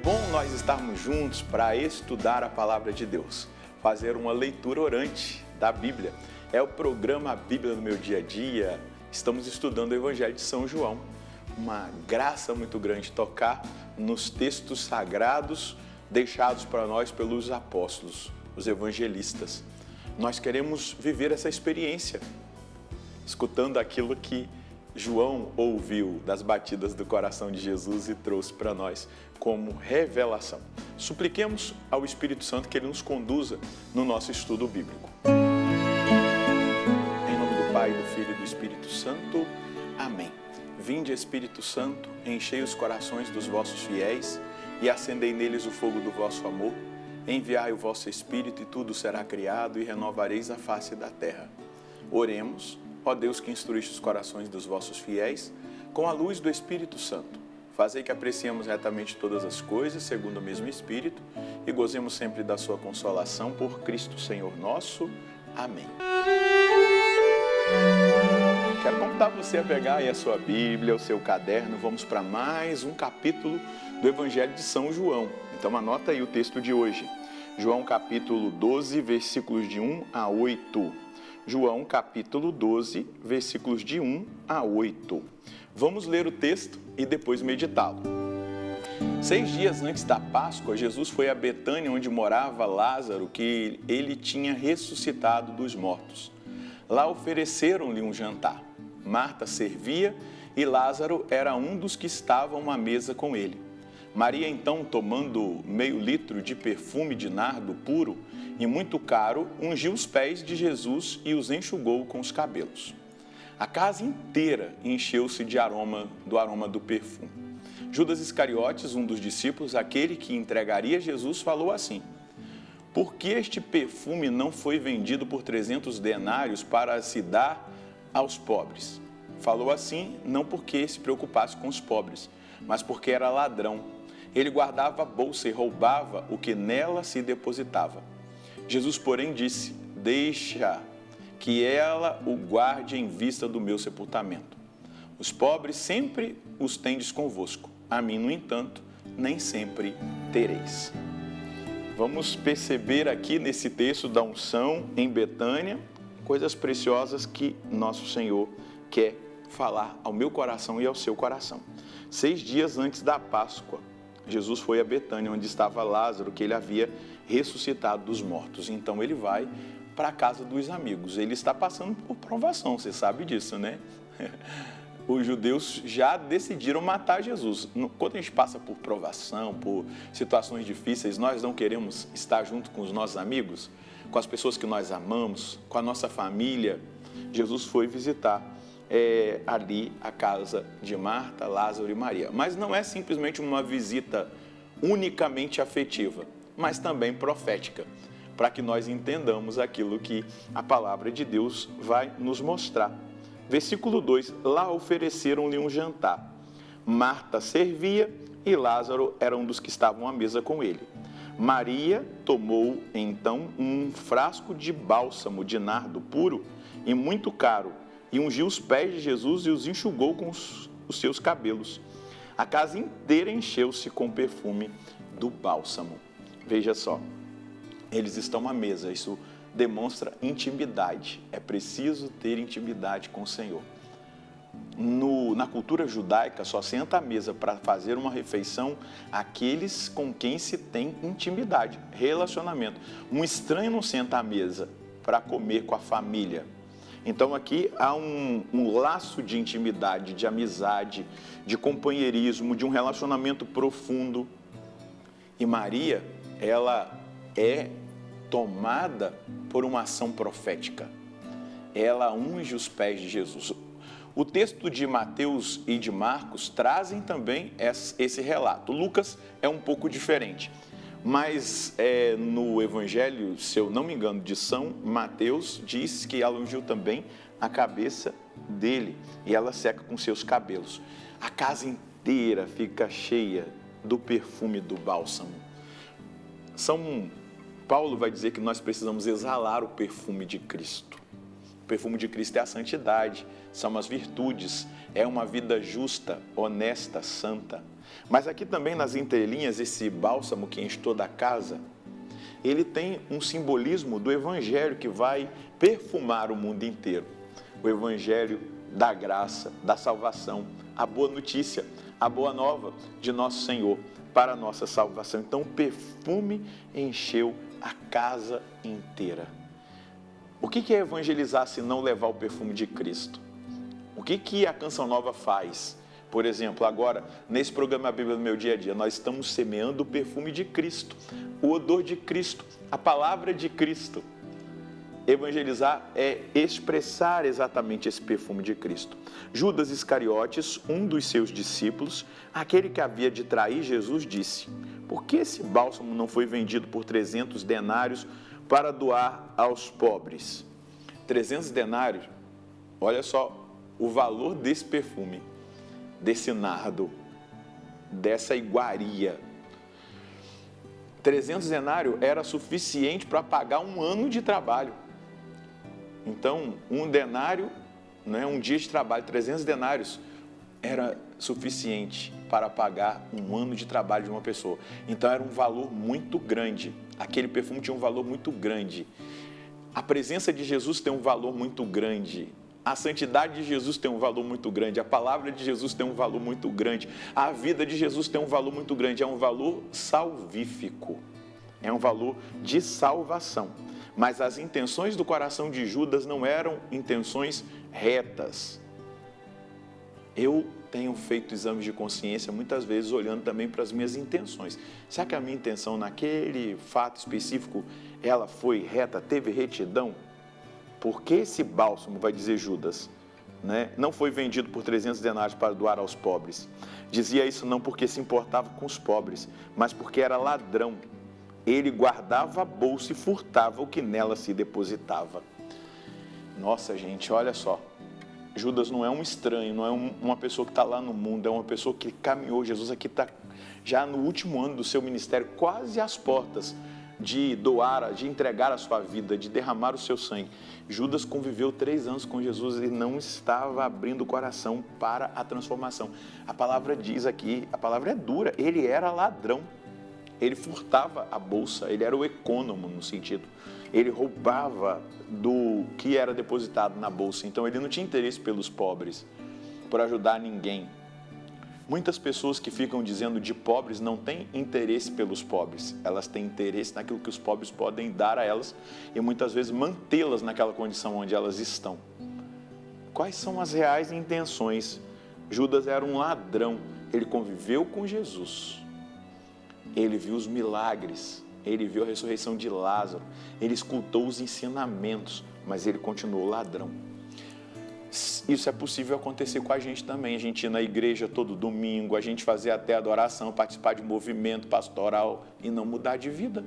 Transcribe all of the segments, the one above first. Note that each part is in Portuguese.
bom nós estarmos juntos para estudar a Palavra de Deus, fazer uma leitura orante da Bíblia. É o programa Bíblia no Meu Dia a Dia. Estamos estudando o Evangelho de São João. Uma graça muito grande tocar nos textos sagrados deixados para nós pelos apóstolos, os evangelistas. Nós queremos viver essa experiência, escutando aquilo que João ouviu das batidas do coração de Jesus e trouxe para nós como revelação. Supliquemos ao Espírito Santo que ele nos conduza no nosso estudo bíblico. Em nome do Pai, do Filho e do Espírito Santo. Amém. Vinde, Espírito Santo, enchei os corações dos vossos fiéis e acendei neles o fogo do vosso amor. Enviai o vosso Espírito e tudo será criado e renovareis a face da terra. Oremos. Ó Deus, que instruíste os corações dos vossos fiéis, com a luz do Espírito Santo, fazei que apreciemos retamente todas as coisas, segundo o mesmo Espírito, e gozemos sempre da sua consolação, por Cristo Senhor nosso. Amém. Quero convidar você a pegar aí a sua Bíblia, o seu caderno, vamos para mais um capítulo do Evangelho de São João. Então anota aí o texto de hoje, João capítulo 12, versículos de 1 a 8. João capítulo 12, versículos de 1 a 8. Vamos ler o texto e depois meditá-lo. 6 dias antes da Páscoa, Jesus foi a Betânia, onde morava Lázaro, que ele tinha ressuscitado dos mortos. Lá ofereceram-lhe um jantar. Marta servia e Lázaro era um dos que estavam à mesa com ele. Maria, então, tomando meio litro de perfume de nardo puro e muito caro, ungiu os pés de Jesus e os enxugou com os cabelos. A casa inteira encheu-se do aroma do perfume. Judas Iscariotes, um dos discípulos, aquele que entregaria Jesus, falou assim: por que este perfume não foi vendido por 300 denários para se dar aos pobres? Falou assim, não porque se preocupasse com os pobres, mas porque era ladrão. Ele guardava a bolsa e roubava o que nela se depositava. Jesus, porém, disse: deixa que ela o guarde em vista do meu sepultamento. Os pobres sempre os tendes convosco, a mim, no entanto, nem sempre tereis. Vamos perceber aqui nesse texto da unção em Betânia, coisas preciosas que nosso Senhor quer falar ao meu coração e ao seu coração. 6 dias antes da Páscoa, Jesus foi a Betânia, onde estava Lázaro, que ele havia ressuscitado dos mortos. Então ele vai para a casa dos amigos. Ele está passando por provação, você sabe disso, né? Os judeus já decidiram matar Jesus. Quando a gente passa por provação, por situações difíceis, nós não queremos estar junto com os nossos amigos, com as pessoas que nós amamos, com a nossa família. Jesus foi visitar ali a casa de Marta, Lázaro e Maria. Mas não é simplesmente uma visita unicamente afetiva, mas também profética, para que nós entendamos aquilo que a palavra de Deus vai nos mostrar. Versículo 2, lá ofereceram-lhe um jantar. Marta servia e Lázaro era um dos que estavam à mesa com ele. Maria tomou então um frasco de bálsamo de nardo puro e muito caro, e ungiu os pés de Jesus e os enxugou com os seus cabelos. A casa inteira encheu-se com perfume do bálsamo. Veja só, eles estão à mesa, isso demonstra intimidade. É preciso ter intimidade com o Senhor. Na cultura judaica, só senta à mesa para fazer uma refeição aqueles com quem se tem intimidade, relacionamento. Um estranho não senta à mesa para comer com a família. Então aqui há um laço de intimidade, de amizade, de companheirismo, de um relacionamento profundo. E Maria, ela é tomada por uma ação profética. Ela unge os pés de Jesus. O texto de Mateus e de Marcos trazem também esse relato. Lucas é um pouco diferente. Mas no Evangelho, se eu não me engano, de São Mateus, diz que ela ungiu também a cabeça dele e ela seca com seus cabelos. A casa inteira fica cheia do perfume do bálsamo. São Paulo vai dizer que nós precisamos exalar o perfume de Cristo. O perfume de Cristo é a santidade. são as virtudes, é uma vida justa, honesta, santa. Mas aqui também nas entrelinhas, esse bálsamo que enche toda a casa, ele tem um simbolismo do Evangelho que vai perfumar o mundo inteiro. O Evangelho da graça, da salvação, a boa notícia, a boa nova de nosso Senhor para a nossa salvação. Então o perfume encheu a casa inteira. O que é evangelizar se não levar o perfume de Cristo? O que a Canção Nova faz? Por exemplo, agora, nesse programa A Bíblia no Meu Dia a Dia, nós estamos semeando o perfume de Cristo, o odor de Cristo, a palavra de Cristo. Evangelizar é expressar exatamente esse perfume de Cristo. Judas Iscariotes, um dos seus discípulos, aquele que havia de trair Jesus, disse: por que esse bálsamo não foi vendido por 300 denários para doar aos pobres? 300 denários, olha só o valor desse perfume, desse nardo, dessa iguaria. 300 denários era suficiente para pagar um ano de trabalho. Então, um denário, um dia de trabalho, 300 denários, era suficiente para pagar um ano de trabalho de uma pessoa. Então, era um valor muito grande. Aquele perfume tinha um valor muito grande. A presença de Jesus tem um valor muito grande. A santidade de Jesus tem um valor muito grande. A palavra de Jesus tem um valor muito grande. A vida de Jesus tem um valor muito grande. É um valor salvífico. É um valor de salvação. Mas as intenções do coração de Judas não eram intenções retas. Eu tenho feito exames de consciência muitas vezes olhando também para as minhas intenções. Será que a minha intenção naquele fato específico, ela foi reta, teve retidão? Porque esse bálsamo, vai dizer Judas, não foi vendido por 300 denários para doar aos pobres. Dizia isso não porque se importava com os pobres, mas porque era ladrão. Ele guardava a bolsa e furtava o que nela se depositava. Nossa, gente, olha só. Judas não é um estranho, não é uma pessoa que está lá no mundo, é uma pessoa que caminhou. Jesus aqui está já no último ano do seu ministério, quase às portas de doar, de entregar a sua vida, de derramar o seu sangue. Judas conviveu 3 anos com Jesus e não estava abrindo o coração para a transformação. A palavra diz aqui, a palavra é dura, ele era ladrão. Ele furtava a bolsa, ele era o econômico no sentido. Ele roubava do que era depositado na bolsa. Então ele não tinha interesse pelos pobres, por ajudar ninguém. Muitas pessoas que ficam dizendo de pobres não têm interesse pelos pobres. Elas têm interesse naquilo que os pobres podem dar a elas e muitas vezes mantê-las naquela condição onde elas estão. Quais são as reais intenções? Judas era um ladrão. Ele conviveu com Jesus. Ele viu os milagres, ele viu a ressurreição de Lázaro, ele escutou os ensinamentos, mas ele continuou ladrão. Isso é possível acontecer com a gente também, a gente ir na igreja todo domingo, a gente fazer até adoração, participar de movimento pastoral e não mudar de vida.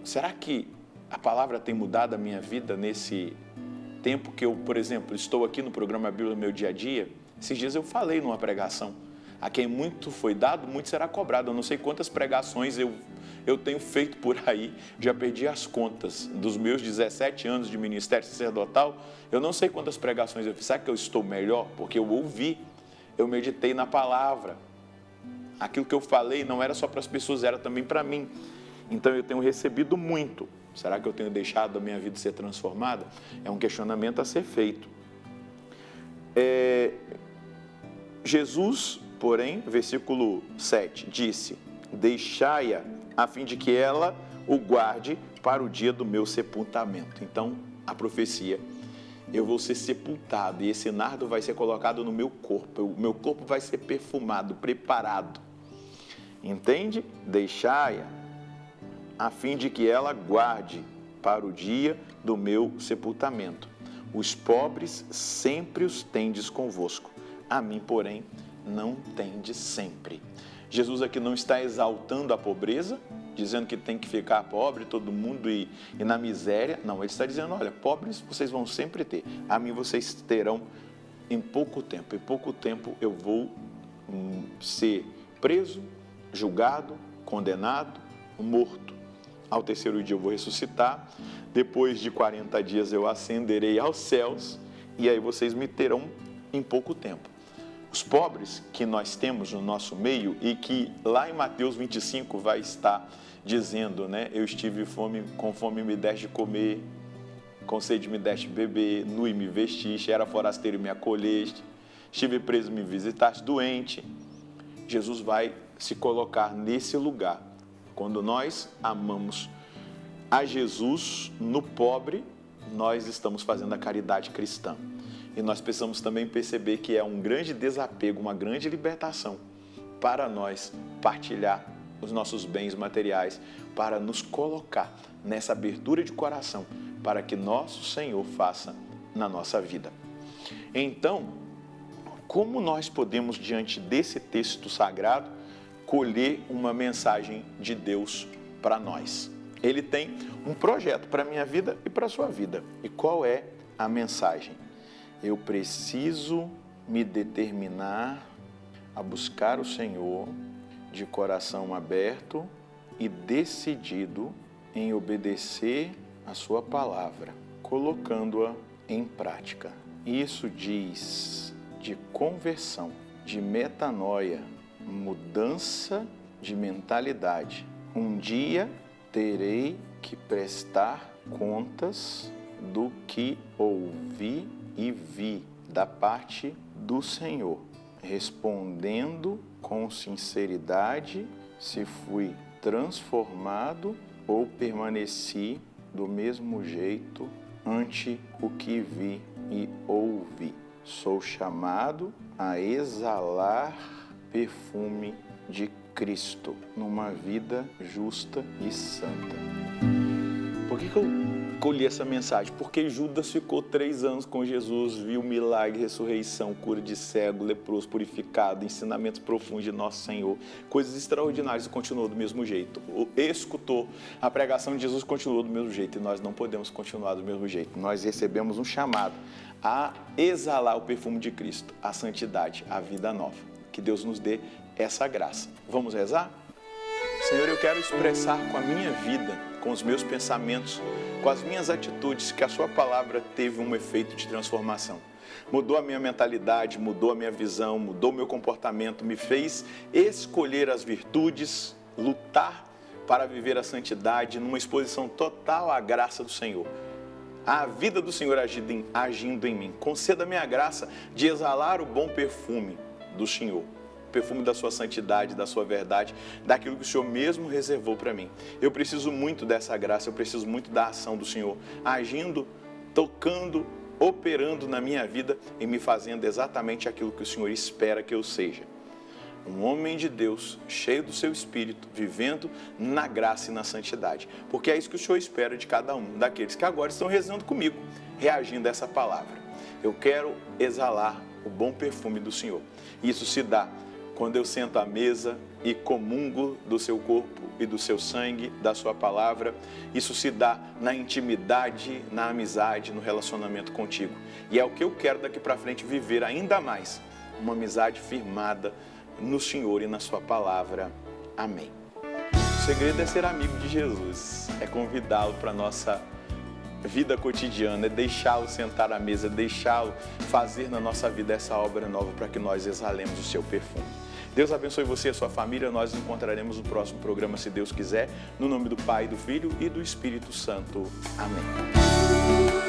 Será que a palavra tem mudado a minha vida nesse tempo que eu, por exemplo, estou aqui no programa A Bíblia no Meu Dia a Dia? Esses dias eu falei numa pregação: a quem muito foi dado, muito será cobrado. Eu não sei quantas pregações eu tenho feito por aí, já perdi as contas dos meus 17 anos de ministério sacerdotal. Eu não sei quantas pregações eu fiz. Será que eu estou melhor? Porque eu ouvi, eu meditei na palavra. Aquilo que eu falei não era só para as pessoas, era também para mim. Então eu tenho recebido muito. Será que eu tenho deixado a minha vida ser transformada? É um questionamento a ser feito. Jesus, porém, versículo 7, disse: deixai-a a fim de que ela o guarde para o dia do meu sepultamento. Então, a profecia: eu vou ser sepultado e esse nardo vai ser colocado no meu corpo. O meu corpo vai ser perfumado, preparado. Entende? Deixai-a a fim de que ela guarde para o dia do meu sepultamento. Os pobres sempre os tendes convosco, a mim, porém, não tendes sempre. Jesus aqui não está exaltando a pobreza, dizendo que tem que ficar pobre todo mundo e na miséria. Não, ele está dizendo: olha, pobres vocês vão sempre ter, a mim vocês terão em pouco tempo. Em pouco tempo eu vou ser preso, julgado, condenado, morto. Ao terceiro dia eu vou ressuscitar. Depois de 40 dias eu ascenderei aos céus e aí vocês me terão em pouco tempo. Os pobres que nós temos no nosso meio e que lá em Mateus 25 vai estar dizendo, né? Eu estive com fome me deste de comer, com sede me deste de beber, nu e me vestiste, era forasteiro e me acolheste, estive preso e me visitaste, doente. Jesus vai se colocar nesse lugar. Quando nós amamos a Jesus no pobre, nós estamos fazendo a caridade cristã. E nós precisamos também perceber que é um grande desapego, uma grande libertação para nós partilhar os nossos bens materiais, para nos colocar nessa abertura de coração, para que nosso Senhor faça na nossa vida. Então, como nós podemos, diante desse texto sagrado, colher uma mensagem de Deus para nós? Ele tem um projeto para a minha vida e para a sua vida. E qual é a mensagem? Eu preciso me determinar a buscar o Senhor de coração aberto e decidido em obedecer a sua palavra, colocando-a em prática. Isso diz de conversão, de metanoia, mudança de mentalidade. Um dia terei que prestar contas do que ouvi e vi da parte do Senhor, respondendo com sinceridade se fui transformado ou permaneci do mesmo jeito ante o que vi e ouvi. Sou chamado a exalar perfume de Cristo numa vida justa e santa. Por que eu colhi essa mensagem? Porque Judas ficou 3 anos com Jesus, viu milagre, ressurreição, cura de cego, leproso purificado, ensinamentos profundos de nosso Senhor, coisas extraordinárias, e continuou do mesmo jeito. Escutou a pregação de Jesus, continuou do mesmo jeito, e nós não podemos continuar do mesmo jeito. Nós recebemos um chamado a exalar o perfume de Cristo, a santidade, a vida nova. Que Deus nos dê essa graça. Vamos rezar? Senhor, eu quero expressar com a minha vida, com os meus pensamentos, com as minhas atitudes, que a sua palavra teve um efeito de transformação. Mudou a minha mentalidade, mudou a minha visão, mudou o meu comportamento, me fez escolher as virtudes, lutar para viver a santidade numa exposição total à graça do Senhor. A vida do Senhor agindo em mim. Conceda-me a graça de exalar o bom perfume do Senhor. Perfume da sua santidade, da sua verdade, daquilo que o Senhor mesmo reservou para mim. Eu preciso muito dessa graça, eu preciso muito da ação do Senhor, agindo, tocando, operando na minha vida e me fazendo exatamente aquilo que o Senhor espera que eu seja. Um homem de Deus, cheio do seu Espírito, vivendo na graça e na santidade. Porque é isso que o Senhor espera de cada um daqueles que agora estão rezando comigo, reagindo a essa palavra. Eu quero exalar o bom perfume do Senhor. Isso se dá quando eu sento à mesa e comungo do seu corpo e do seu sangue, da sua palavra. Isso se dá na intimidade, na amizade, no relacionamento contigo. E é o que eu quero daqui para frente viver ainda mais. Uma amizade firmada no Senhor e na sua palavra. Amém. O segredo é ser amigo de Jesus, é convidá-lo para a nossa vida cotidiana, é deixá-lo sentar à mesa, deixá-lo fazer na nossa vida essa obra nova para que nós exalemos o seu perfume. Deus abençoe você e a sua família. Nós nos encontraremos no próximo programa, se Deus quiser, no nome do Pai, do Filho e do Espírito Santo. Amém.